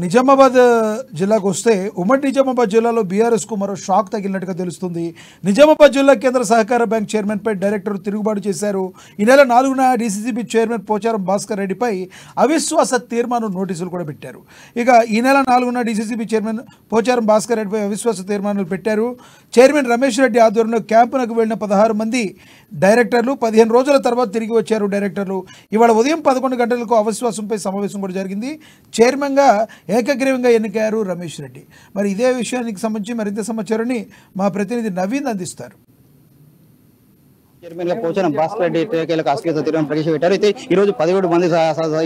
నిజామాబాద్ జిల్లాకు వస్తే ఉమ్మడి నిజామాబాద్ జిల్లాలో బీఆర్ఎస్కు మరో షాక్ తగిలినట్టుగా తెలుస్తుంది. నిజామాబాద్ జిల్లా కేంద్ర సహకార బ్యాంక్ చైర్మన్పై డైరెక్టర్ తిరుగుబాటు చేశారు. ఈ నెల 4న డీసీసీబీ చైర్మన్ పోచారం భాస్కర్ రెడ్డిపై అవిశ్వాస తీర్మానం నోటీసులు కూడా పెట్టారు. ఇక ఈ నెల 4న డీసీసీబీ చైర్మన్ పోచారం భాస్కర్ రెడ్డిపై అవిశ్వాస తీర్మానాలు పెట్టారు. చైర్మన్ రమేష్ రెడ్డి ఆధ్వర్యంలో క్యాంపునకు వెళ్లిన 16 మంది డైరెక్టర్లు 15 రోజుల తర్వాత తిరిగి వచ్చారు. డైరెక్టర్లు ఇవాళ ఉదయం 11 గంటలకు అవిశ్వాసంపై సమావేశం కూడా జరిగింది. చైర్మన్గా ఏకగ్రీవంగా ఎన్నికయ్యారు రమేష్ రెడ్డి. మరి ఇదే విషయానికి సంబంధించి మరింత సమాచారాన్ని మా ప్రతినిధి నవీన్ అందిస్తారు. చైర్మన్ గా పోచారం భాస్కర్ రెడ్డి అశ్లీత తీర్మానం ప్రవేశపెట్టారు. అయితే ఈ రోజు 17 మంది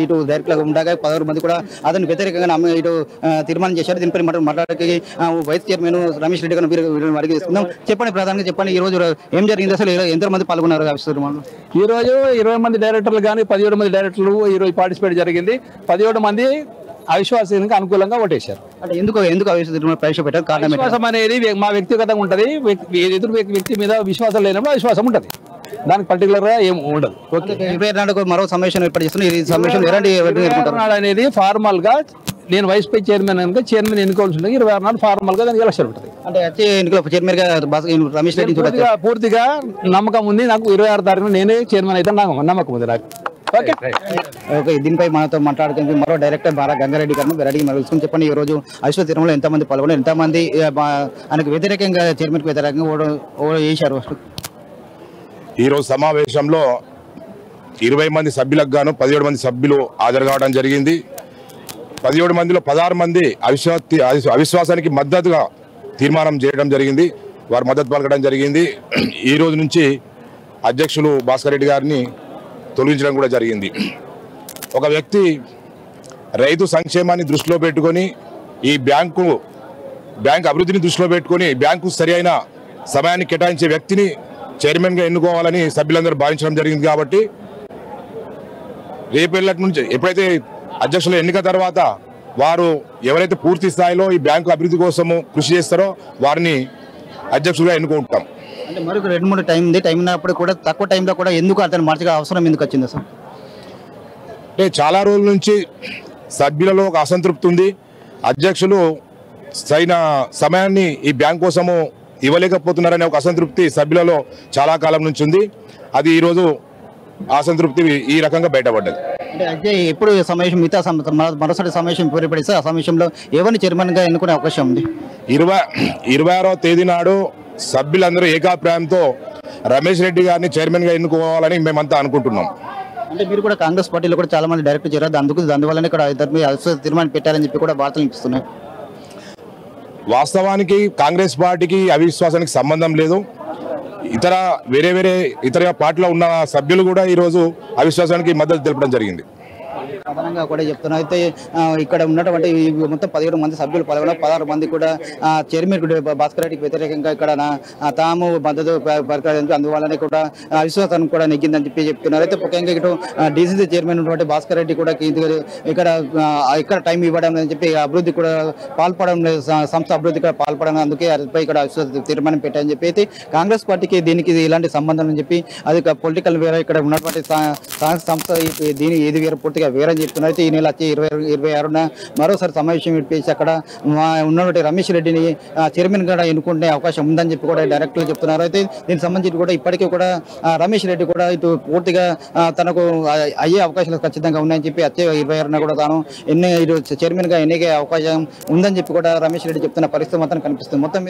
ఇటు డైరెక్టర్లుగా ఉండగా 16 మంది కూడా అతను వ్యతిరేకంగా ఇటు తీర్మానం చేశారు. దీనిపై మాట్లాడడానికి వైస్ చైర్మన్ రమేష్ రెడ్డి గారు అడిగి తీసుకుందాం. చెప్పండి, ప్రధానంగా చెప్పండి, ఈ రోజు ఏం జరిగింది, అసలు ఎంతో మంది పాల్గొన్నారు? ఈ రోజు 20 మంది డైరెక్టర్లు కానీ 17 మంది డైరెక్టర్లు ఈ రోజు పార్టిసిపేట్ జరిగింది. 17 మంది అవిశ్వాసానికి అనుకూలంగా ఓటేశారు. అంటే ఎందుకు ప్రవేశపెట్టారు? కారణం విశ్వాసం అనేది మా వ్యక్తిగతంగా ఉంటది. ఎదురు వ్యక్తి మీద విశ్వాసం లేనప్పుడు అవిశ్వాసం ఉంటది, దానికి పర్టికులర్ గా ఏం ఉండదు. మరో సమావేశం ఏర్పాటు చేస్తున్నారు. ఈ సమావేశం అనేది ఫార్మల్ గా నేను వైస్ చైర్మన్ కనుక చైర్మన్ ఎన్నుకోవాల్సి ఉంటుంది. 26 నాడు ఫార్మల్ గా దానికి ఎలక్షన్ ఉంటుంది. అంటే వచ్చే ఎన్నికల చైర్మన్ గా రమేష్ రెడ్డి పూర్తిగా నమ్మకం ఉంది నాకు. 26 తారీఖున నేనే చైర్మన్ అయితే నాకు నమ్మకం ఉంది నాకు. ఓకే, దీనిపై మనతో మాట్లాడుతుంది మరో డైరెక్టర్ బారా గంగారెడ్డి గారిని వెరైటీ తెలుసుకుని చెప్పండి, ఈ రోజు అవిశ్వాస తీర్మానంలో ఎంతమంది పాల్గొన్నారు, ఎంతమంది ఆయనకు వ్యతిరేకంగా చైర్మన్ కు వ్యతిరేకంగా వేశారు? ఈరోజు సమావేశంలో 20 మంది సభ్యులకు గాను 17 మంది సభ్యులు హాజరు కావడం జరిగింది. 17 మందిలో 16 మంది అవిశ్వాసానికి మద్దతుగా తీర్మానం చేయడం జరిగింది. వారు మద్దతు పలకడం జరిగింది. ఈ రోజు నుంచి అధ్యక్షులు భాస్కర్ రెడ్డి గారిని తొలగించడం కూడా జరిగింది. ఒక వ్యక్తి రైతు సంక్షేమాన్ని దృష్టిలో పెట్టుకొని ఈ బ్యాంకు అభివృద్ధిని దృష్టిలో పెట్టుకొని బ్యాంకు సరి అయిన సమయాన్ని కేటాయించే వ్యక్తిని చైర్మన్గా ఎన్నుకోవాలని సభ్యులందరూ భావించడం జరిగింది. కాబట్టి రేపటి నుంచి ఎప్పుడైతే అధ్యక్షుల ఎన్నిక తర్వాత వారు ఎవరైతే పూర్తి స్థాయిలో ఈ బ్యాంకు అభివృద్ధి కోసము కృషి చేస్తారో వారిని అధ్యక్షులుగా ఎన్నుకుంటాం. అంటే మరొక 2-3 టైం ఉంది. టైం ఉన్నప్పుడు కూడా తక్కువ టైంలో కూడా ఎందుకు అతను మార్చగా అవసరం ఎందుకు వచ్చింది సార్? అంటే చాలా రోజుల నుంచి సభ్యులలో ఒక అసంతృప్తి ఉంది. అధ్యక్షులు సరైన సమయాన్ని ఈ బ్యాంక్ కోసము ఇవ్వలేకపోతున్నారనే ఒక అసంతృప్తి సభ్యులలో చాలా కాలం నుంచి ఉంది. అది ఈరోజు అసంతృప్తి ఈ రకంగా బయటపడ్డది. అంటే అయితే ఎప్పుడు సమావేశం మిగతా మరోసారి సమావేశం ఏర్పడిస్తే ఆ సమావేశంలో ఎవరిని చైర్మన్గా ఎన్నుకునే అవకాశం ఉంది? 26వ తేదీ నాడు సభ్యులందరూ ఏకాభిప్రాయంతో రమేష్ రెడ్డి గారిని చైర్మన్గా ఎన్నుకోవాలని మేమంతా అనుకుంటున్నాం. అంటే మీరు కూడా కాంగ్రెస్ పార్టీలో కూడా చాలా మంది డైరెక్టర్ చేరారు, అందువల్లనే ఇక్కడ ఇద్దరు అవిశ్వాస తీర్మానం పెట్టారని చెప్పి కూడా వార్తలు వినిపిస్తున్నాయి. వాస్తవానికి కాంగ్రెస్ పార్టీకి అవిశ్వాసానికి సంబంధం లేదు. ఇతర పార్టీలో ఉన్న సభ్యులు కూడా ఈరోజు అవిశ్వాసానికి మద్దతు తెలపడం జరిగింది. ప్రధానంగా కూడా చెప్తున్నా. అయితే ఇక్కడ ఉన్నటువంటి మొత్తం 17 మంది సభ్యులు పాల్గొన్నారు. 16 మంది కూడా చైర్మన్ భాస్కర్ రెడ్డికి వ్యతిరేకంగా ఇక్కడ తాము మద్దతు పలకడానికి అందువల్లనే కూడా అవిశ్వాసాన్ని కూడా నెగ్గిందని చెప్పి చెప్తున్నారు. అయితే ముఖ్యంగా ఇటు డీసీసీ చైర్మన్ ఉన్నటువంటి భాస్కర్ రెడ్డి కూడా ఇక్కడ టైం ఇవ్వడం అని చెప్పి అభివృద్ధి కూడా పాల్పడడం లేదు, సంస్థ అభివృద్ధి కూడా పాల్పడడం, అందుకే అదిపై ఇక్కడ అవిశ్వాస తీర్మానం పెట్టారని చెప్పి అయితే కాంగ్రెస్ పార్టీకి దీనికి ఇలాంటి సంబంధం అని చెప్పి అది పొలిటికల్ వేరే ఇక్కడ ఉన్నటువంటి సంస్థ ఏది వేరే పూర్తిగా వేరే చెప్తున్నారు. అయితే ఈ నెల వచ్చి 26న మరోసారి సమావేశం పెట్టేసి అక్కడ ఉన్నటువంటి రమేష్ రెడ్డిని చైర్మన్ గా ఎన్నుకునే అవకాశం ఉందని చెప్పి కూడా డైరెక్టర్లు చెప్తున్నారు. అయితే దీనికి సంబంధించి కూడా ఇప్పటికీ కూడా రమేష్ రెడ్డి కూడా ఇటు పూర్తిగా తనకు అయ్యే అవకాశాలు ఖచ్చితంగా ఉన్నాయని చెప్పి వచ్చే 26న కూడా తాను చైర్మన్ గా ఎన్నికే అవకాశం ఉందని చెప్పి కూడా రమేష్ రెడ్డి చెప్తున్న పరిస్థితి మొత్తం కనిపిస్తుంది. మొత్తం